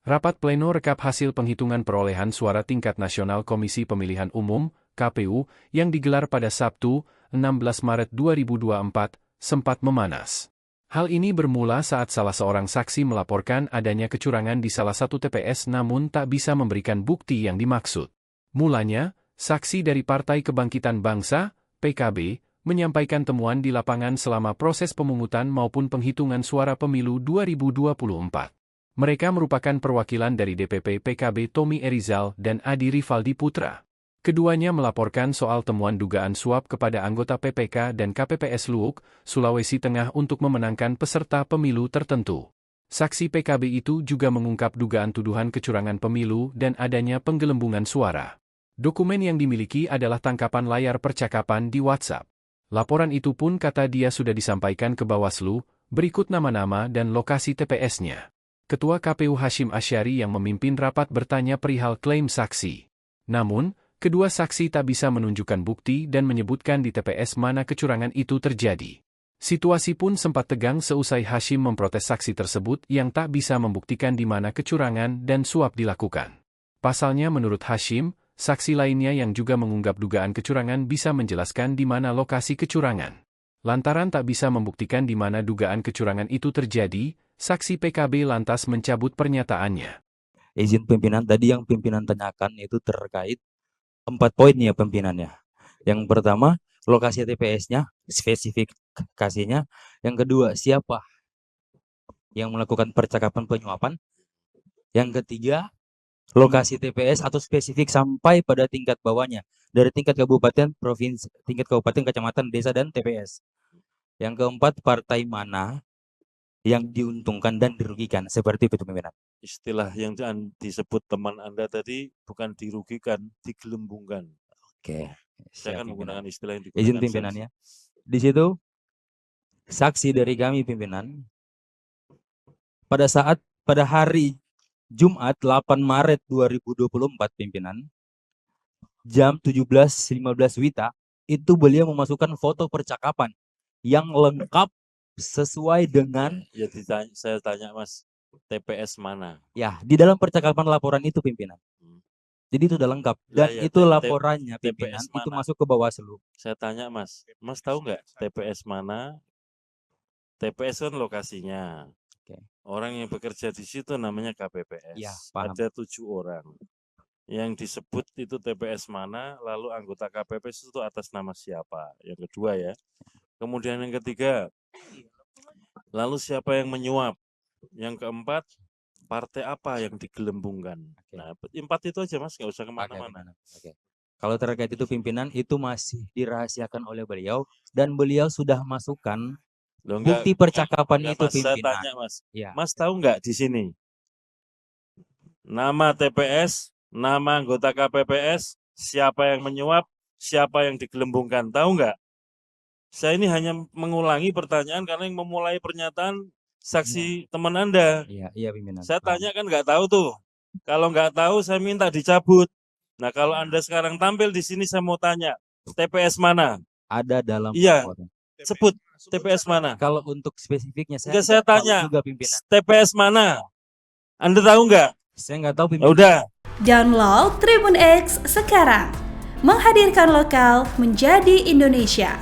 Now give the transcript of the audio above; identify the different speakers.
Speaker 1: Rapat pleno rekap hasil penghitungan perolehan suara tingkat nasional Komisi Pemilihan Umum (KPU) yang digelar pada Sabtu, 16 Maret 2024, sempat memanas. Hal ini bermula saat salah seorang saksi melaporkan adanya kecurangan di salah satu TPS namun tak bisa memberikan bukti yang dimaksud. Mulanya, saksi dari Partai Kebangkitan Bangsa, PKB, menyampaikan temuan di lapangan selama proses pemungutan maupun penghitungan suara pemilu 2024. Mereka merupakan perwakilan dari DPP PKB Tommy Erizal dan Adi Rivaldi Putra. Keduanya melaporkan soal temuan dugaan suap kepada anggota PPK dan KPPS Luwuk, Sulawesi Tengah untuk memenangkan peserta pemilu tertentu. Saksi PKB itu juga mengungkap dugaan tuduhan kecurangan pemilu dan adanya penggelembungan suara. Dokumen yang dimiliki adalah tangkapan layar percakapan di WhatsApp. Laporan itu pun kata dia sudah disampaikan ke Bawaslu, berikut nama-nama dan lokasi TPS-nya. Ketua KPU Hashim Asyari yang memimpin rapat bertanya perihal klaim saksi. Namun, kedua saksi tak bisa menunjukkan bukti dan menyebutkan di TPS mana kecurangan itu terjadi. Situasi pun sempat tegang seusai Hashim memprotes saksi tersebut yang tak bisa membuktikan di mana kecurangan dan suap dilakukan. Pasalnya menurut Hashim, saksi lainnya yang juga mengunggap dugaan kecurangan bisa menjelaskan di mana lokasi kecurangan. Lantaran tak bisa membuktikan di mana dugaan kecurangan itu terjadi, saksi PKB lantas mencabut pernyataannya.
Speaker 2: Izin pimpinan, tadi yang pimpinan tanyakan itu terkait 4 poin ya pimpinannya. Yang pertama, lokasi TPS-nya, spesifikasinya. Yang kedua, siapa yang melakukan percakapan penyuapan. Yang ketiga, lokasi TPS atau spesifik sampai pada tingkat bawahnya. Dari tingkat kabupaten, provinsi, tingkat kabupaten, kecamatan, desa, dan TPS. Yang keempat, partai mana yang diuntungkan dan dirugikan, seperti itu pimpinan.
Speaker 3: Istilah yang disebut teman Anda tadi bukan dirugikan, digelembungkan.
Speaker 2: Oke.
Speaker 3: Saya akan menggunakan istilah yang digunakan.
Speaker 2: Izin pimpinannya. Di situ saksi dari kami pimpinan pada hari Jumat 8 Maret 2024 pimpinan jam 17.15 WITA itu beliau memasukkan foto percakapan yang lengkap sesuai dengan
Speaker 3: saya tanya Mas, TPS mana?
Speaker 2: Ya, di dalam percakapan laporan itu pimpinan. Jadi itu udah lengkap dan itu laporannya pimpinan itu masuk ke Bawaslu.
Speaker 3: Saya tanya Mas tahu nggak TPS mana? TPS kan lokasinya. Orang yang bekerja di situ namanya KPPS.
Speaker 2: Ya,
Speaker 3: ada 7 orang. Yang disebut itu TPS mana, lalu anggota KPPS itu atas nama siapa? Yang kedua ya. Kemudian yang ketiga, lalu siapa yang menyuap? Yang keempat, partai apa yang digelembungkan? Nah, 4 itu aja Mas, nggak usah kemana-mana.
Speaker 2: Kalau terkait itu pimpinan, itu masih dirahasiakan oleh beliau, dan beliau sudah masukkan bukti percakapan itu
Speaker 3: Mas,
Speaker 2: pimpinan.
Speaker 3: Saya tanya Mas,
Speaker 2: ya.
Speaker 3: Mas tahu nggak di sini? Nama TPS, nama anggota KPPS, siapa yang menyuap, siapa yang digelembungkan, tahu nggak? Saya ini hanya mengulangi pertanyaan karena yang memulai pernyataan saksi teman Anda.
Speaker 2: Iya pimpinan.
Speaker 3: Saya tanya kan nggak tahu tuh. Kalau nggak tahu saya minta dicabut. Nah kalau Anda sekarang tampil di sini saya mau tanya, TPS mana?
Speaker 2: Ada dalam
Speaker 3: laporan. Sebut TPS mana?
Speaker 2: Kalau untuk spesifiknya
Speaker 3: saya tanya,
Speaker 2: juga pimpinan.
Speaker 3: TPS mana? Anda tahu nggak?
Speaker 2: Saya nggak tahu pimpinan.
Speaker 3: Udah.
Speaker 4: Download Tribun X sekarang. Menghadirkan lokal menjadi Indonesia.